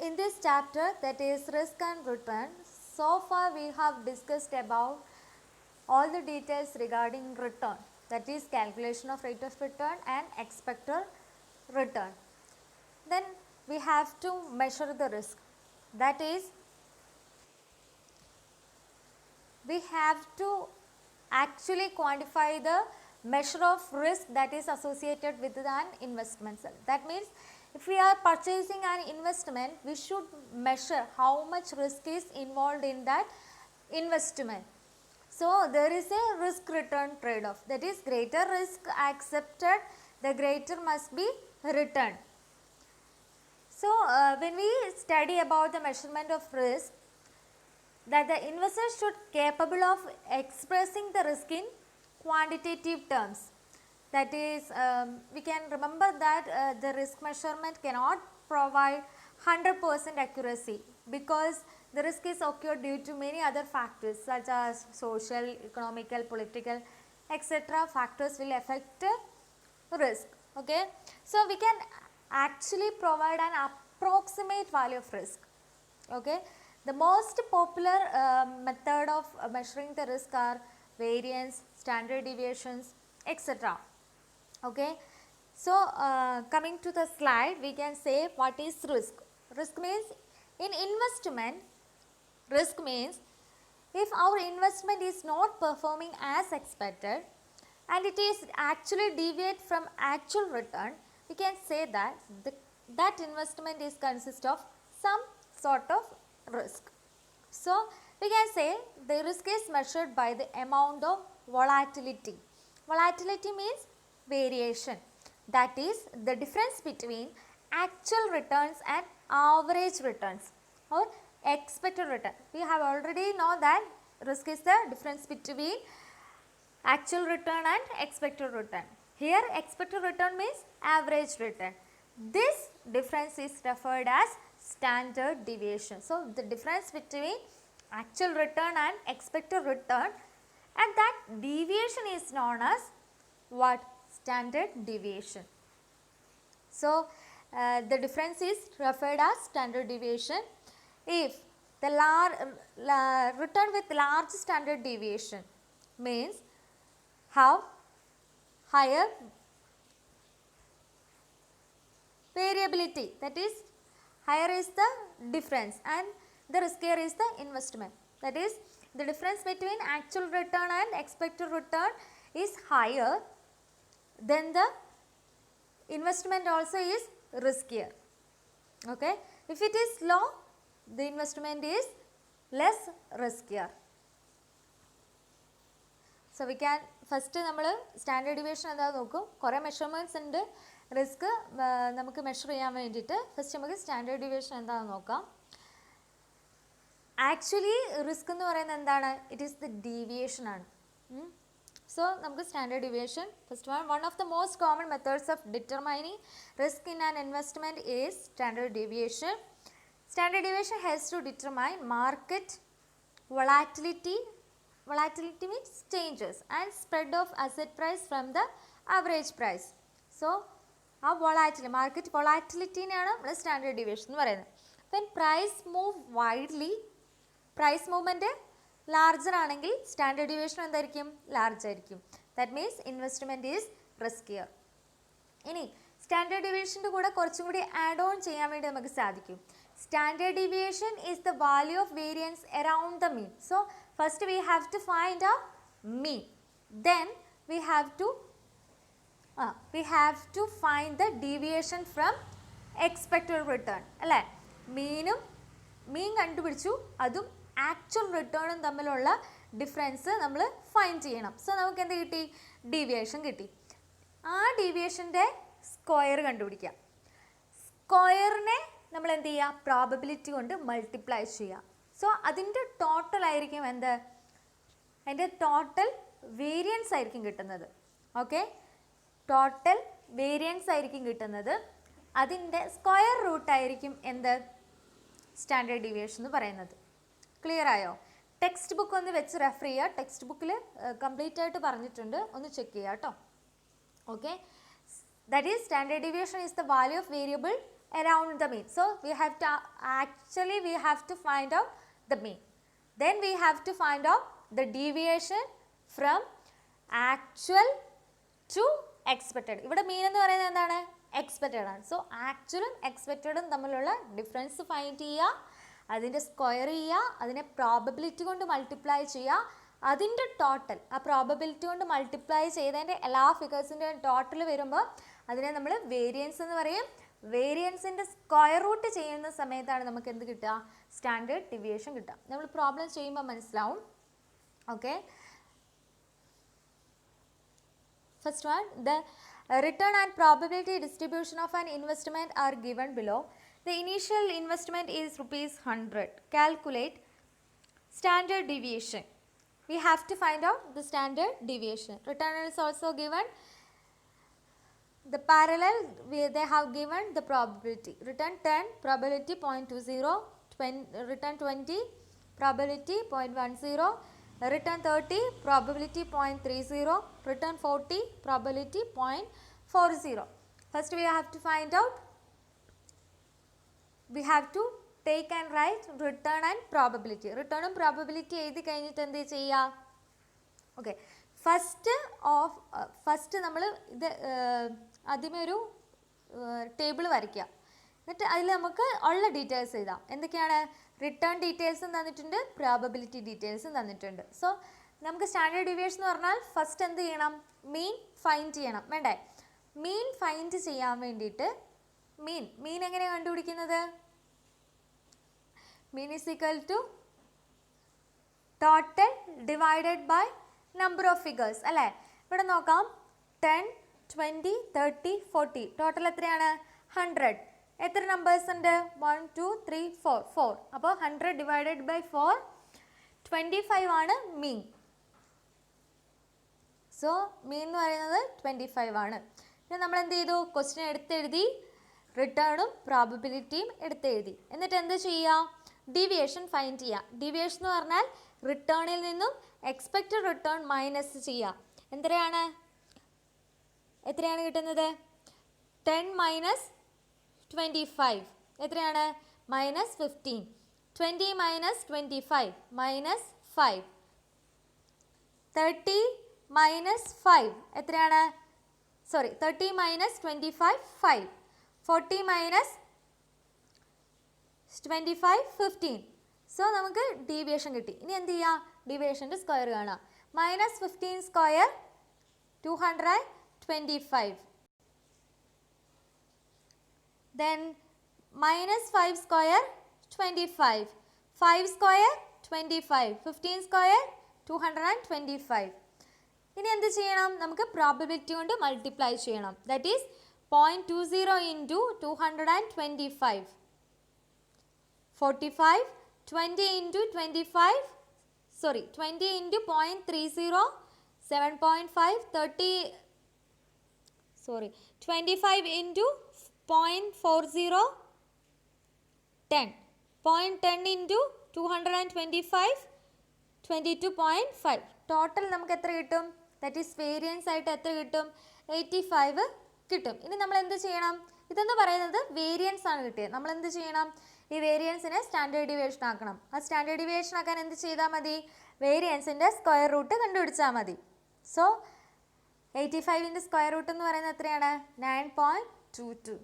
In this chapter, that is risk and return, so far we have discussed about all the details regarding return, that is calculation of rate of return and expected return. Then we have to measure the risk, that is we have to actually quantify the measure of risk that is associated with an investment. That means if we are purchasing an investment, we should measure how much risk is involved in that investment. So there is a risk return trade-off, that is greater risk accepted, the greater must be returned. So when we study about the measurement of risk, that the investor should capable of expressing the risk in quantitative terms. That is, we can remember that the risk measurement cannot provide 100% accuracy, because the risk is occurred due to many other factors such as social, economical, political, etc. factors will affect risk. Okay, so we can actually provide an approximate value of risk. Okay, the most popular method of measuring the risk are variance, standard deviations, etc. Okay, so coming to the slide, we can say what is risk. Risk means, in investment, risk means if our investment is not performing as expected and it is actually deviate from actual return, we can say that that investment is consist of some sort of risk. So we can say the risk is measured by the amount of volatility. Volatility means variation, that is the difference between actual returns and average returns or expected return. We have already know that risk is the difference between actual return and expected return. Here expected return means average return. This difference is referred as standard deviation. So the difference between actual return and expected return, and that deviation is known as what? Standard deviation. So the difference is referred as standard deviation. If the return with large standard deviation means have higher variability, that is higher is the difference and the riskier is the investment. That is, the difference between actual return and expected return is higher, then the investment also is riskier. Okay, if it is low, the investment is less riskier. So we can first നമ്മൾ standard deviation എന്താ നോക്കും. കുറേ measurements ഉണ്ട് risk നമുക്ക് measure ചെയ്യാൻ വേണ്ടിയിട്ട്. First നമുക്ക് standard deviation എന്താണെന്ന് നോക്കാം. ആക്ച്വലി റിസ്ക് എന്ന് പറയുന്നത് എന്താണ്? ഇറ്റ് ഈസ് ദ ഡീവിയേഷൻ ആണ്. സോ നമുക്ക് standard deviation first one of the most common methods of determining risk in an investment is standard deviation. Standard deviation helps to determine market volatility. Volatility means changes and spread of asset price from the average price. So, volatility, market volatility ആണ് നമ്മൾ standard deviation എന്ന് പറയുന്നത്. When price move widely, price movement larger ആണെങ്കിൽ standard deviation എന്തായിരിക്കും? Large ആയിരിക്കും. That means investment is riskier. ഇനി standard ഡിവിയേഷൻ്റെ കൂടെ കുറച്ചും കൂടി ആഡ് ഓൺ ചെയ്യാൻ വേണ്ടി നമുക്ക് സാധിക്കും. Standard deviation is the value of variance around the mean. So first we have to find a mean. Then we have to find the deviation from expected return. അല്ലേ? മീൻ കണ്ടുപിടിച്ചു, അതും ആക്ച്വൽ റിട്ടേണും തമ്മിലുള്ള difference നമ്മൾ find ചെയ്യണം. So നമുക്ക് എന്ത് കിട്ടി? Deviation കിട്ടി. ആ ഡീവിയേഷൻ്റെ സ്ക്വയർ കണ്ടുപിടിക്കാം. സ്ക്വയറിനെ നമ്മൾ എന്ത് ചെയ്യുക? പ്രോബബിലിറ്റി കൊണ്ട് മൾട്ടിപ്ലൈ ചെയ്യുക. സോ അതിൻ്റെ ടോട്ടൽ ആയിരിക്കും എന്ത്? അതിൻ്റെ ടോട്ടൽ വേരിയൻസ് ആയിരിക്കും കിട്ടുന്നത്. ഓക്കെ, ടോട്ടൽ വേരിയൻസ് ആയിരിക്കും കിട്ടുന്നത്. അതിൻ്റെ സ്ക്വയർ റൂട്ടായിരിക്കും എന്ത്? സ്റ്റാൻഡേർഡ് ഡീവിയേഷൻ എന്ന് പറയുന്നത്. ക്ലിയർ ആയോ? ടെക്സ്റ്റ് ബുക്ക് ഒന്ന് വെച്ച് റെഫർ ചെയ്യുക. ടെക്സ്റ്റ് ബുക്കിൽ കംപ്ലീറ്റ് ആയിട്ട് പറഞ്ഞിട്ടുണ്ട്, ഒന്ന് ചെക്ക് ചെയ്യുക കേട്ടോ. Okay, that is standard deviation is the value of variable around the mean. So we have to find out the mean. Then we have to find out the deviation from actual to expected. ഇവിടെ mean എന്ന് പറയുന്നത് എന്താണ്? Expected ആണ്. So actual expected തമ്മിലുള്ള difference find ചെയ്യുക, അതിൻ്റെ square ചെയ്യുക, അതിനെ പ്രോബബിലിറ്റി കൊണ്ട് മൾട്ടിപ്ലൈ ചെയ്യുക, അതിൻ്റെ ടോട്ടൽ ആ പ്രോബബിലിറ്റി കൊണ്ട് മൾട്ടിപ്ലൈ ചെയ്തതിൻ്റെ എല്ലാ ഫിഗേഴ്സിൻ്റെ ടോട്ടൽ വരുമ്പോൾ അതിനെ നമ്മൾ വേരിയൻസ് എന്ന് പറയും. വേരിയൻസിൻ്റെ സ്ക്വയർ റൂട്ട് ചെയ്യുന്ന സമയത്താണ് നമുക്ക് എന്ത് കിട്ടുക? സ്റ്റാൻഡേർഡ് ഡീവിയേഷൻ കിട്ടുക. നമ്മൾ പ്രോബ്ലം ചെയ്യുമ്പോൾ മനസ്സിലാവും. Okay, first one, the return and probability distribution of an investment are given below. The initial investment is ₹100. Calculate standard deviation. We have to find out the standard deviation. Return is also given. The parallel, they have given the probability. Return 10, probability 0.20, return 20, probability 0.10, return 30, probability 0.30, return 40, probability 0.40. First we have to find out, we have to take and write return and probability. Return and probability എഴുതി കഴിഞ്ഞിട്ട് എന്ത് ചെയ്യുക? Okay, first നമ്മൾ ഇത് ആദ്യമേ ഒരു table വരയ്ക്കുക. എന്നിട്ട് അതിൽ നമുക്ക് ഉള്ള ഡീറ്റെയിൽസ് എഴുതാം. എന്തൊക്കെയാണ്? റിട്ടേൺ ഡീറ്റെയിൽസും തന്നിട്ടുണ്ട്, പ്രോബബിലിറ്റി ഡീറ്റെയിൽസും തന്നിട്ടുണ്ട്. സോ നമുക്ക് സ്റ്റാൻഡേർഡ് ഡീവിയേഷൻ എന്ന് പറഞ്ഞാൽ ഫസ്റ്റ് എന്ത് ചെയ്യണം? മീൻ ഫൈൻഡ് ചെയ്യണം, വേണ്ടേ? മീൻ ഫൈൻഡ് ചെയ്യാൻ വേണ്ടിയിട്ട് മീൻ എങ്ങനെയാണ് കണ്ടുപിടിക്കുന്നത്? Mean is equal to total divided by number of figures. അല്ലേ? ഇവിടെ നോക്കാം, 10, 20, 30, 40. ടോട്ടൽ എത്രയാണ്? 100. എത്ര നമ്പേഴ്സ് ഉണ്ട്? 1, 2, 3, 4. അപ്പോൾ 100 ഡിവൈഡഡ് ബൈ 4, 25 ആണ് മീൻ. സോ മീൻ എന്ന് പറയുന്നത് 25 ആണ്. പിന്നെ നമ്മൾ എന്ത് ചെയ്തു? ക്വസ്റ്റ്യൻ എടുത്തെഴുതി, റിട്ടേണും പ്രോബബിലിറ്റിയും എടുത്തെഴുതി. എന്നിട്ട് എന്ത് ചെയ്യുക? ഡീവിയേഷൻ ഫൈൻഡ് ചെയ്യുക. ഡീവിയേഷൻ എന്ന് പറഞ്ഞാൽ റിട്ടേണിൽ നിന്നും എക്സ്പെക്റ്റഡ് റിട്ടേൺ മൈനസ് ചെയ്യുക. എത്രയാണ് കിട്ടുന്നത്? 10 മൈനസ് 25 എത്രയാണ്? -15. 20 മൈനസ് 25 -5. 30 മൈനസ് 5 എത്രയാണ്? 30 മൈനസ് 25 5. 40 മൈനസ് 25 15. സോ നമുക്ക് ഡീവിയേഷൻ കിട്ടി. ഇനി എന്ത് ചെയ്യുക? ഡീവിയേഷൻ്റെ സ്ക്വയർ കാണുക. -15 square 225. Then -5 square 25. 5 square 25. 15 square 225. ഇനി എന്ത് ചെയ്യണം? നമുക്ക് പ്രോബബിലിറ്റി കൊണ്ട് മൾട്ടിപ്ലൈ ചെയ്യണം. That is 0.20 into 225. 45. 20 into 25. 20 into 0.30. 7.5. 30. 25 into 0.40. 10. 0.10 into 225. 22.5. Total നമുക്ക് എത്ര കിട്ടും? ദാറ്റ് ഈസ് വേരിയൻസ് ആയിട്ട് എത്ര കിട്ടും? 85 കിട്ടും. ഇനി നമ്മൾ എന്ത് ചെയ്യണം? ഇതെന്ന് പറയുന്നത് വേരിയൻസ് ആണ് കിട്ടിയത്. നമ്മൾ എന്ത് ചെയ്യണം? ഈ വേരിയൻസിനെ സ്റ്റാൻഡേർഡ് ഡീവിയേഷൻ ആക്കണം. ആ സ്റ്റാൻഡേർഡ് ഡീവിയേഷൻ ആക്കാൻ എന്ത് ചെയ്താൽ മതി? വേരിയൻസിൻ്റെ സ്ക്വയർ റൂട്ട് കണ്ടുപിടിച്ചാൽ മതി. സോ 85ൻ്റെ സ്ക്വയർ റൂട്ട് എന്ന് പറയുന്നത് എത്രയാണ്? 9.22.